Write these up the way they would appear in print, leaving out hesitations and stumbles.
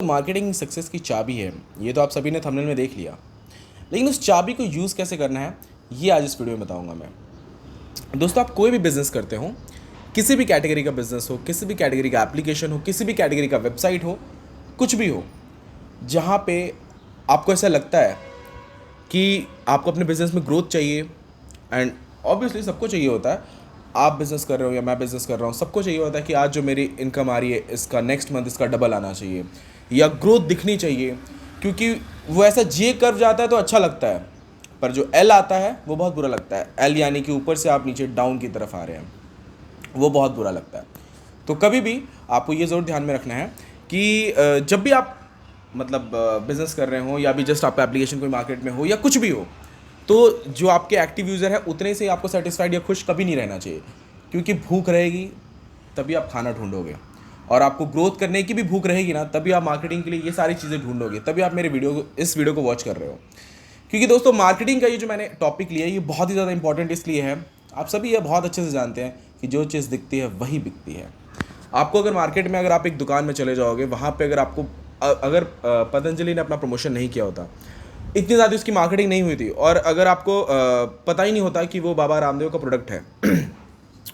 Marketing success की चाबी है, ये तो आप सभी ने थंबनेल में देख लिया। लेकिन उस चाबी को यूज़ कैसे करना है, ये आज इस वीडियो में बताऊंगा मैं। दोस्तों, आप कोई भी बिज़नेस करते हो, किसी भी कैटेगरी का बिज़नेस हो, किसी भी कैटेगरी का एप्लीकेशन हो, किसी भी कैटेगरी का वेबसाइट हो, कुछ भी हो, जहाँ पे आपको ऐसा लगता है कि आपको अपने बिज़नेस में ग्रोथ चाहिए, एंड ऑब्वियसली सबको चाहिए होता है। आप बिज़नेस कर रहे हो या मैं बिज़नेस कर रहा हूँ, सबको चाहिए होता है कि आज जो मेरी इनकम आ रही है, इसका नेक्स्ट मंथ इसका डबल आना चाहिए या ग्रोथ दिखनी चाहिए। क्योंकि वो ऐसा जे कर्व जाता है तो अच्छा लगता है, पर जो एल आता है वो बहुत बुरा लगता है। एल यानी कि ऊपर से आप नीचे डाउन की तरफ आ रहे हैं, वो बहुत बुरा लगता है। तो कभी भी आपको ये ज़रूर ध्यान में रखना है कि जब भी आप मतलब बिज़नेस कर रहे हो या भी जस्ट आपका एप्लीकेशन कोई मार्केट में हो या कुछ भी हो, तो जो आपके एक्टिव यूज़र है उतने से आपको सेटिस्फाइड या खुश कभी नहीं रहना चाहिए। क्योंकि भूख रहेगी तभी आप खाना ढूंढोगे, और आपको ग्रोथ करने की भी भूख रहेगी ना, तभी आप मार्केटिंग के लिए ये सारी चीज़ें ढूंढोगे, तभी आप मेरे इस वीडियो को वॉच कर रहे हो। क्योंकि दोस्तों, मार्केटिंग का ये जो मैंने टॉपिक लिया है, ये बहुत ही ज़्यादा इंपॉर्टेंट इसलिए है, आप सभी ये बहुत अच्छे से जानते हैं कि जो चीज़ दिखती है वही बिकती है। आपको अगर मार्केट में अगर आप एक दुकान में चले जाओगे, वहाँ पे अगर आपको अगर पतंजलि ने अपना प्रमोशन नहीं किया होता, इतनी ज़्यादा उसकी मार्केटिंग नहीं हुई थी, और अगर आपको पता ही नहीं होता कि वो बाबा रामदेव का प्रोडक्ट है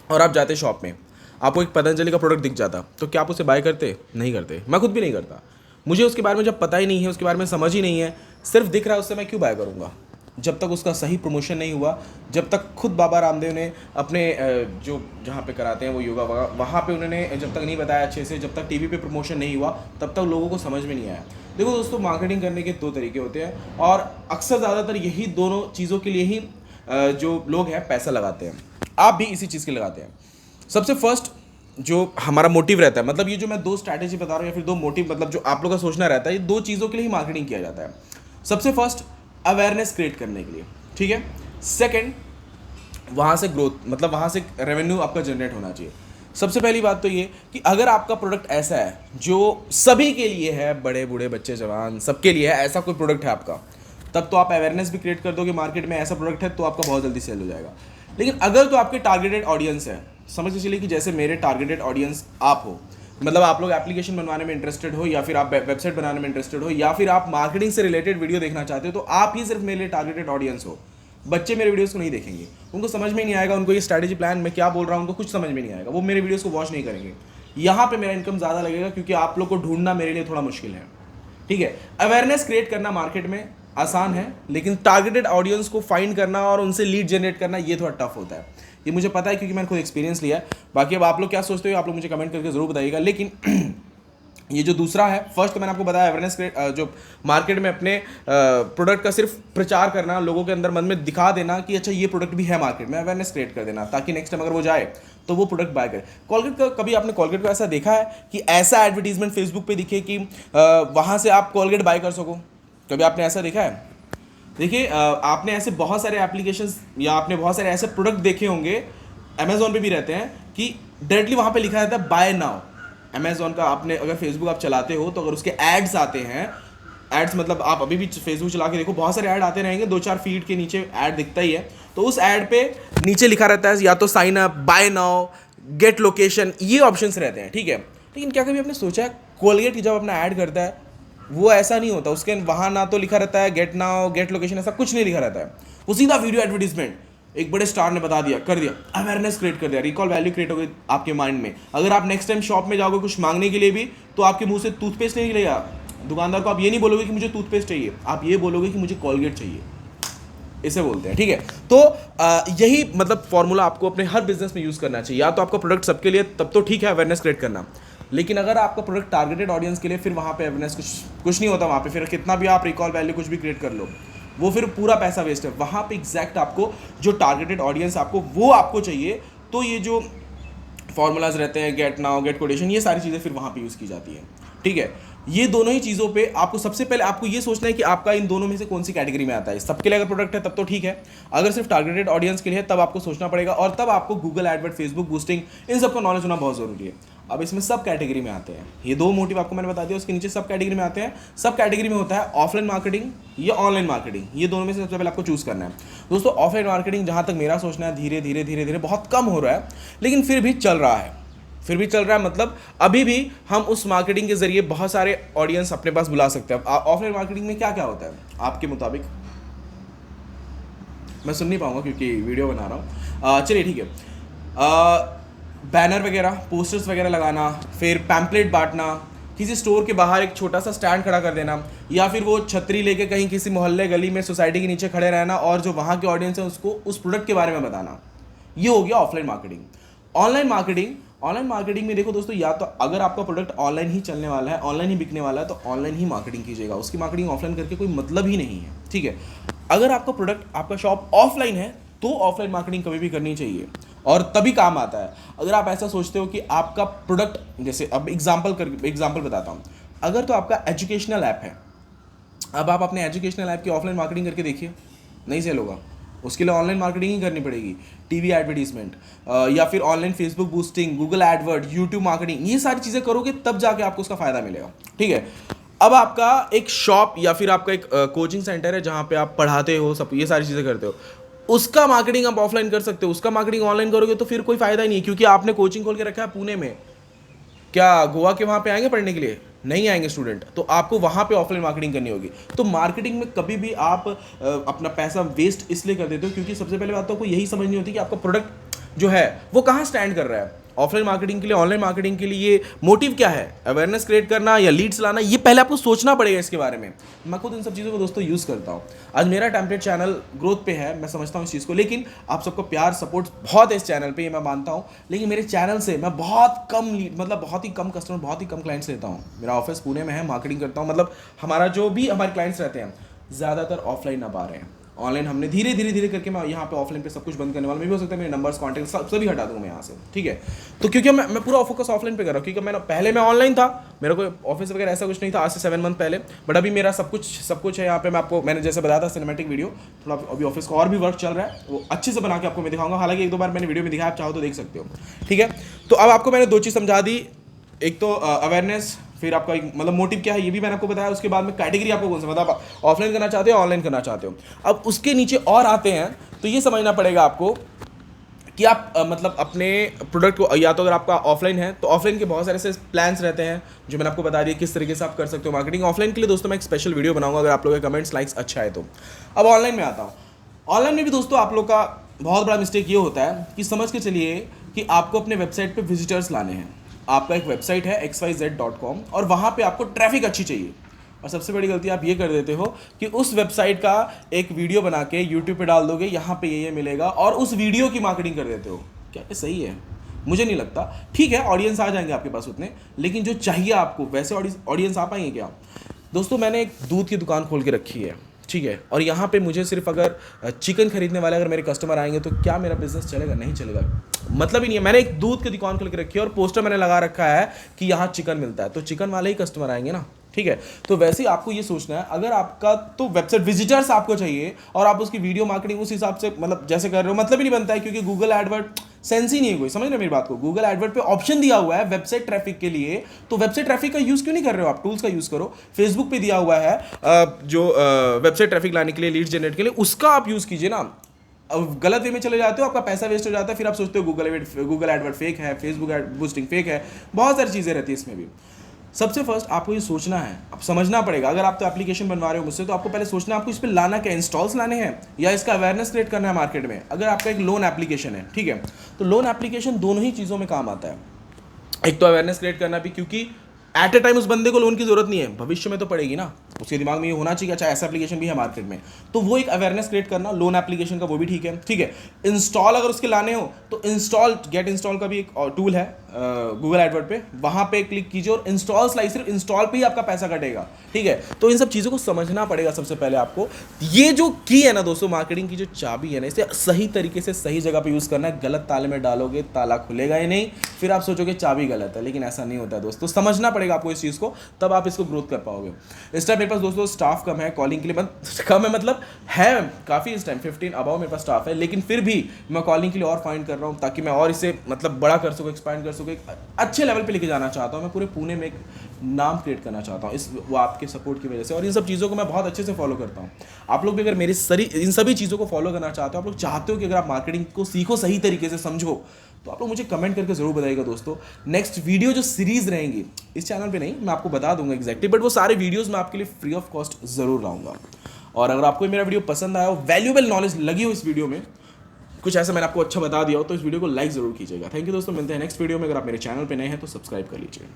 और आप जाते शॉप में, आपको एक पतंजलि का प्रोडक्ट दिख जाता, तो क्या आप उसे बाय करते? नहीं करते। मैं खुद भी नहीं करता। मुझे उसके बारे में जब पता ही नहीं है, उसके बारे में समझ ही नहीं है, सिर्फ दिख रहा है, उससे मैं क्यों बाय करूँगा? जब तक उसका सही प्रमोशन नहीं हुआ, जब तक खुद बाबा रामदेव ने अपने जो जहाँ पे कराते हैं वो योगा वहाँ पे उन्होंने जब तक नहीं बताया अच्छे से, जब तक टीवी पे प्रमोशन नहीं हुआ, तब तक लोगों को समझ में नहीं आया। देखो दोस्तों, मार्केटिंग करने के दो तरीके होते हैं, और अक्सर ज़्यादातर यही दोनों चीज़ों के लिए ही जो लोग हैं पैसा लगाते हैं। आप भी इसी चीज़ के लगाते हैं। सबसे फर्स्ट जो हमारा मोटिव रहता है, मतलब ये जो मैं दो स्ट्रैटेजी बता रहा हूँ या फिर दो मोटिव, मतलब जो आप लोग का सोचना रहता है, ये दो चीज़ों के लिए ही मार्केटिंग किया जाता है। सबसे फर्स्ट, अवेयरनेस क्रिएट करने के लिए, ठीक है। सेकंड, वहाँ से ग्रोथ, मतलब वहाँ से रेवेन्यू आपका जनरेट होना चाहिए। सबसे पहली बात तो ये कि अगर आपका प्रोडक्ट ऐसा है जो सभी के लिए है, बड़े बूढ़े बच्चे जवान सबके लिए है, ऐसा कोई प्रोडक्ट है आपका, तब तो आप अवेयरनेस भी क्रिएट कर दोगे मार्केट में, ऐसा प्रोडक्ट है तो आपका बहुत जल्दी सेल हो जाएगा। लेकिन अगर तो आपके टारगेटेड ऑडियंस है, समझ के चलिए कि जैसे मेरे टारगेटेड ऑडियंस आप हो, मतलब आप लोग एप्लीकेशन बनवाने में इंटरेस्टेड हो, या फिर आप वेबसाइट बनाने में इंटरेस्टेड हो, या फिर आप मार्केटिंग से रिलेटेड वीडियो देखना चाहते हो, तो आप ही सिर्फ मेरे लिए टारगेटेड ऑडियंस हो। बच्चे मेरे वीडियोस को नहीं देखेंगे, उनको समझ में नहीं आएगा, उनको ये स्ट्रैटेजी प्लान मैं क्या बोल रहा हूँ उनको कुछ समझ में नहीं आएगा, वो मेरे वीडियोस को वॉच नहीं करेंगे। यहाँ पे मेरा इनकम ज़्यादा लगेगा, क्योंकि आप लोग को ढूंढना मेरे लिए थोड़ा मुश्किल है, ठीक है। अवेयरनेस क्रिएट करना मार्केट में आसान है, लेकिन टारगेटेड ऑडियंस को फाइंड करना और उनसे लीड जनरेट करना, ये थोड़ा टफ होता है। ये मुझे पता है, क्योंकि मैंने खुद एक्सपीरियंस लिया है। बाकी अब आप लोग क्या सोचते हो, आप लोग मुझे कमेंट करके जरूर बताइएगा। लेकिन ये जो दूसरा है, फर्स्ट तो मैंने आपको बताया अवेयरनेस, जो मार्केट में अपने प्रोडक्ट का सिर्फ प्रचार करना, लोगों के अंदर मन में दिखा देना कि अच्छा ये प्रोडक्ट भी है मार्केट में, अवेयरनेस क्रिएट कर देना, ताकि नेक्स्ट टाइम अगर वो जाए तो वो प्रोडक्ट बाय करे। कॉलगेट का, कभी आपने कॉलगेट को ऐसा देखा है कि ऐसा एडवर्टीजमेंट फेसबुक पे दिखे कि वहाँ से आप कॉलगेट बाय कर सको? कभी आपने ऐसा देखा है? देखिए, आपने ऐसे बहुत सारे एप्लीकेशंस या आपने बहुत सारे ऐसे प्रोडक्ट देखे होंगे, अमेजोन पे भी रहते हैं, कि डायरेक्टली वहाँ पे लिखा रहता है बाय नाउ। अमेजोन का आपने अगर फेसबुक आप चलाते हो तो अगर उसके एड्स आते हैं, एड्स मतलब आप अभी भी फेसबुक चला के देखो, बहुत सारे ऐड आते रहेंगे, दो चार फीड के नीचे ऐड दिखता ही है, तो उस ऐड पे नीचे लिखा रहता है या तो sign up, buy now, get location, ये ऑप्शंस रहते हैं, ठीक है। लेकिन क्या कभी आपने सोचा है, कोलगेट जब अपना ऐड करता है वो ऐसा नहीं होता, उसके वहाँ ना तो लिखा रहता है गेट नाउ, गेट लोकेशन, ऐसा कुछ नहीं लिखा रहता है। वो सीधा वीडियो एडवर्टीजमेंट, एक बड़े स्टार ने बता दिया, कर दिया, अवेयरनेस क्रिएट कर दिया, रिकॉल वैल्यू क्रिएट हो गई आपके माइंड में। अगर आप नेक्स्ट टाइम शॉप में जाओगे कुछ मांगने के लिए भी, तो आपके मुंह से टूथपेस्ट नहीं निकलेगा, दुकानदार को आप ये नहीं बोलोगे कि मुझे टूथपेस्ट चाहिए, आप ये बोलोगे कि मुझे कॉलगेट चाहिए, इसे बोलते हैं, ठीक है। तो यही मतलब फॉर्मूला आपको अपने हर बिजनेस में यूज करना चाहिए। या तो आपका प्रोडक्ट सबके लिए, तब तो ठीक है अवेयरनेस क्रिएट करना, लेकिन अगर आपका प्रोडक्ट टारगेटेड ऑडियंस के लिए, फिर वहाँ पे अवेयरनेस कुछ नहीं होता। वहाँ पे फिर कितना भी आप रिकॉल वैल्यू कुछ भी क्रिएट कर लो, वो फिर पूरा पैसा वेस्ट है। वहाँ पे एग्जैक्ट आपको जो टारगेटेड ऑडियंस आपको वो आपको चाहिए, तो ये जो फॉर्मूलाज रहते हैं, गेट नाउ, गेट कोटेशन, ये सारी चीज़ें फिर वहाँ पे यूज़ की जाती हैं, ठीक है। ये दोनों ही चीज़ों पे आपको सबसे पहले आपको ये सोचना है कि आपका इन दोनों में से कौन सी कैटेगरी में आता है। सबके लिए अगर प्रोडक्ट है तब तो ठीक है, अगर सिर्फ टारगेटेड ऑडियंस के लिए है तब आपको सोचना पड़ेगा, और तब आपको गूगल एडवर्ड, फेसबुक बूस्टिंग, इन सबका नॉलेज होना बहुत ज़रूरी है। अब इसमें सब कैटेगरी में आते हैं, ये दो मोटिव आपको मैंने बता दिया, उसके नीचे सब कैटेगरी में आते हैं। सब कैटेगरी में होता है ऑफलाइन मार्केटिंग या ऑनलाइन मार्केटिंग, ये दोनों में से सबसे पहले आपको चूज़ करना है। दोस्तों, ऑफलाइन मार्केटिंग जहाँ तक मेरा सोचना है, धीरे धीरे धीरे धीरे बहुत कम हो रहा है, लेकिन फिर भी चल रहा है, फिर भी चल रहा है, मतलब अभी भी हम उस मार्केटिंग के जरिए बहुत सारे ऑडियंस अपने पास बुला सकते हैं। ऑफलाइन मार्केटिंग में क्या क्या होता है आपके मुताबिक? मैं सुन नहीं पाऊंगा क्योंकि वीडियो बना रहा हूँ। चलिए ठीक है, बैनर वगैरह, पोस्टर्स वगैरह लगाना, फिर पैम्पलेट बांटना, किसी स्टोर के बाहर एक छोटा सा स्टैंड खड़ा कर देना, या फिर वो छतरी लेके कहीं किसी मोहल्ले गली में सोसाइटी के नीचे खड़े रहना और जो वहाँ के ऑडियंस है उसको उस प्रोडक्ट के बारे में बताना। ये हो गया ऑफलाइन मार्केटिंग। ऑनलाइन मार्केटिंग में देखो दोस्तों, या तो अगर आपका प्रोडक्ट ऑनलाइन ही चलने वाला है, ऑनलाइन ही बिकने वाला है, तो ऑनलाइन ही मार्केटिंग कीजिएगा, उसकी मार्केटिंग ऑफलाइन करके कोई मतलब ही नहीं है, ठीक है। अगर आपका प्रोडक्ट, आपका शॉप ऑफलाइन है तो ऑफलाइन मार्केटिंग कभी भी करनी चाहिए और तभी काम आता है। अगर आप ऐसा सोचते हो कि आपका प्रोडक्ट, जैसे अब एग्जांपल बताता हूँ, अगर तो आपका एजुकेशनल ऐप है, अब आप अपने एजुकेशनल ऐप की ऑफलाइन मार्केटिंग करके देखिए, नहीं सेल होगा, उसके लिए ऑनलाइन मार्केटिंग ही करनी पड़ेगी, टीवी एडवर्टीजमेंट या फिर online Facebook boosting, Google Edward, YouTube marketing, ये सारी चीज़ें करोगे तब जाके आपको उसका फायदा मिलेगा, ठीक है। अब आपका एक शॉप या फिर आपका एक कोचिंग सेंटर है जहाँ पे आप पढ़ाते हो, सब ये सारी चीज़ें करते हो, उसका मार्केटिंग आप ऑफलाइन कर सकते हो, उसका मार्केटिंग ऑनलाइन करोगे तो फिर कोई फायदा ही नहीं है, क्योंकि आपने कोचिंग खोल के रखा है पुणे में, क्या गोवा के वहाँ पे आएंगे पढ़ने के लिए? नहीं आएंगे स्टूडेंट, तो आपको वहाँ पे ऑफलाइन मार्केटिंग करनी होगी। तो मार्केटिंग में कभी भी आप अपना पैसा वेस्ट इसलिए कर देते हो क्योंकि सबसे पहले बात तो आपको यही समझनी होती है कि आपका प्रोडक्ट जो है वो कहाँ स्टैंड कर रहा है। ऑफलाइन मार्केटिंग के लिए, ऑनलाइन मार्केटिंग के लिए मोटिव क्या है? अवेयरनेस क्रिएट करना या लीड्स लाना, ये पहले आपको सोचना पड़ेगा इसके बारे में। मैं खुद इन सब चीज़ों को दोस्तों यूज़ करता हूँ। आज मेरा टेम्पलेट चैनल ग्रोथ पे है, मैं समझता हूँ इस चीज़ को, लेकिन आप सबको प्यार सपोर्ट बहुत है इस चैनल पे, ये मैं मानता हूँ, लेकिन मेरे चैनल से मैं बहुत कम लीड, मतलब बहुत ही कम कस्टमर, बहुत ही कम क्लाइंट्स लेता हूँ। मेरा ऑफिस पुणे में है, मार्केटिंग करता हूँ, मतलब हमारा जो भी हमारे क्लाइंट्स रहते हैं ज़्यादातर ऑफलाइन आ पा रहे हैं। ऑनलाइन हमने धीरे धीरे करके मैं यहाँ पे ऑफलाइन पे सब कुछ बंद करने वाला, मैं भी हो सकता है मेरे नंबर्स कॉन्टैक्ट सभी हटा दूँ मैं यहाँ से, ठीक है। तो क्योंकि मैं पूरा फोकस ऑफलाइन पे कर रहा हूँ, क्योंकि पहले मैं ऑनलाइन था, मेरा कोई ऑफिस वगैरह ऐसा कुछ नहीं था आज से 7 मंथ पहले, बट अभी मेरा सब कुछ है यहाँ पे। मैंने जैसे बताया था सिनेमैटिक वीडियो, थोड़ा अभी ऑफिस का और भी वर्क चल रहा है, वो अच्छे से बना के आपको मैं दिखाऊंगा। हालांकि 1-2 बार मैंने वीडियो में दिखाया, आप चाहो तो देख सकते हो, ठीक है। तो अब आपको मैंने 2 चीज़ समझा दी, एक तो अवेयरनेस, फिर आपका मतलब मोटिव क्या है ये भी मैंने आपको बताया। उसके बाद में कैटेगरी आपको कौन सा, मतलब आप ऑफलाइन करना चाहते हो, ऑनलाइन करना चाहते हो। अब उसके नीचे और आते हैं तो ये समझना पड़ेगा आपको कि आप मतलब अपने प्रोडक्ट को, या तो अगर आपका ऑफलाइन है तो ऑफलाइन के बहुत सारे ऐसे प्लान्स रहते हैं जो मैंने आपको बता दिया किस तरीके से आप कर सकते हो मार्केटिंग। ऑफलाइन के लिए दोस्तों मैं एक स्पेशल वीडियो बनाऊंगा, अगर आप लोगों के कमेंट्स लाइक्स अच्छा है तो। अब ऑनलाइन में आता हूँ। ऑनलाइन में भी दोस्तों आप लोग का बहुत बड़ा मिस्टेक ये होता है कि समझ के चलिए कि आपको अपने वेबसाइट पर विजिटर्स लाने हैं। आपका एक वेबसाइट है xyz.com और वहाँ पे आपको ट्रैफिक अच्छी चाहिए, और सबसे बड़ी गलती आप ये कर देते हो कि उस वेबसाइट का एक वीडियो बना के यूट्यूब पे डाल दोगे, यहाँ पे ये मिलेगा, और उस वीडियो की मार्केटिंग कर देते हो। क्या ये सही है? मुझे नहीं लगता। ठीक है, ऑडियंस आ जाएंगे आपके पास उतने, लेकिन जो चाहिए आपको वैसे ऑडियंस आ पाएंगे क्या? दोस्तों मैंने एक दूध की दुकान खोल के रखी है, ठीक है, और यहाँ पे मुझे सिर्फ अगर चिकन खरीदने वाले अगर मेरे कस्टमर आएंगे तो क्या मेरा बिजनेस चलेगा? नहीं चलेगा, मतलब ही नहीं है। मैंने एक दूध की दुकान खोल के रखी है और पोस्टर मैंने लगा रखा है कि यहाँ चिकन मिलता है, तो चिकन वाले ही कस्टमर आएंगे ना, ठीक है। तो वैसे ही आपको ये सोचना है, अगर आपका तो वेबसाइट विजिटर्स आपको चाहिए और आप उसकी वीडियो मार्केटिंग उस हिसाब से मतलब जैसे कर रहे हो, मतलब ही नहीं बनता है, क्योंकि गूगल एडवर्ड सेंस ही नहीं है कोई, समझ रहे मेरी बात को। गूगल एडवर्ड पे ऑप्शन दिया हुआ है वेबसाइट ट्रैफिक के लिए, तो वेबसाइट ट्रैफिक का यूज़ क्यों नहीं कर रहे हो आप? टूल्स का यूज़ करो। फेसबुक पे दिया हुआ है जो वेबसाइट ट्रैफिक लाने के लिए, लीड जनरेट के लिए, उसका आप यूज़ कीजिए ना। अब गलत वे में चले जाते हो, आपका पैसा वेस्ट हो जाता है, फिर आप सोचते हो गूगल एडवर्ड फेक है, फेसबुक बूस्टिंग फेक है, बहुत सारी चीज़ें रहती है इसमें भी। सबसे फर्स्ट आपको ये सोचना है, आप समझना पड़ेगा। अगर आप तो एप्लीकेशन बनवा रहे हो मुझसे, तो आपको पहले सोचना है आपको इस पर लाना क्या, इंस्टॉल्स लाने हैं या इसका अवेयरनेस क्रिएट करना है मार्केट में। अगर आपका एक लोन एप्लीकेशन है, ठीक है, तो लोन एप्लीकेशन दोनों ही चीज़ों में काम आता है। एक तो अवेयरनेस क्रिएट करना भी, क्योंकि एट ए टाइम उस बंदे को लोन की जरूरत नहीं है, भविष्य में तो पड़ेगी ना, उसके दिमाग में ये होना चाहिए अच्छा ऐसा एप्लीकेशन भी है मार्केट में, तो वो एक अवेयरनेस क्रिएट करना लोन एप्लीकेशन का, वो भी ठीक है, ठीक है। इंस्टॉल अगर उसके लाने हो तो गेट इंस्टॉल का भी एक टूल है गूगल एडवर्ड पे, वहाँ पे क्लिक कीजिए और इंस्टॉल स्लाइस, सिर्फ इंस्टॉल पे ही आपका पैसा कटेगा, ठीक है। तो इन सब चीज़ों को समझना पड़ेगा सबसे पहले आपको। ये जो की है ना दोस्तों, मार्केटिंग की जो चाबी है ना, इसे सही तरीके से सही जगह पे यूज़ करना है। गलत ताले में डालोगे ताला खुलेगा ही नहीं, फिर आप सोचोगे चाबी गलत है, लेकिन ऐसा नहीं होता है दोस्तों। समझना पड़ेगा आपको इस चीज़ को, तब आप इसको ग्रोथ कर पाओगे। इस टाइम मेरे पास दोस्तों स्टाफ कम है, कॉलिंग के लिए कम है, मतलब है काफ़ी इस टाइम 15 अबाव मेरे पास स्टाफ है, लेकिन फिर भी मैं कॉलिंग के लिए और फाइंड कर रहा हूँ ताकि मैं और इसे मतलब बड़ा कर सकूँ, एक्सपैंड कर सकूँ, अच्छे लेवल पे लेके जाना चाहता हूँ। मैं पूरे पुणे में एक नाम क्रिएट करना चाहता हूँ, वो आपके सपोर्ट की वजह से, और इन सब चीज़ों को मैं बहुत अच्छे से फॉलो करता हूँ। आप लोग भी अगर इन सभी चीज़ों को फॉलो करना चाहते हो, आप लोग चाहते हो कि अगर आप मार्केटिंग को सीखो, सही तरीके से समझो, तो आप लोग मुझे कमेंट करके ज़रूर बताइएगा दोस्तों। नेक्स्ट वीडियो जो सीरीज़ रहेंगी इस चैनल पे नहीं, मैं आपको बता दूंगा एग्जैक्टली, बट वो सारे वीडियोज़ मैं आपके लिए फ्री ऑफ कॉस्ट ज़रूर लाऊंगा। और अगर आपको मेरा वीडियो पसंद आया हो, वैल्यूएबल नॉलेज लगी हो इस वीडियो में, कुछ ऐसा मैंने आपको अच्छा बता दिया हो, तो इस वीडियो को लाइक ज़रूर कीजिएगा। थैंक यू दोस्तों, मिलते हैं नेक्स्ट वीडियो में। अगर आप मेरे चैनल पे नए हैं तो सब्सक्राइब कर लीजिए।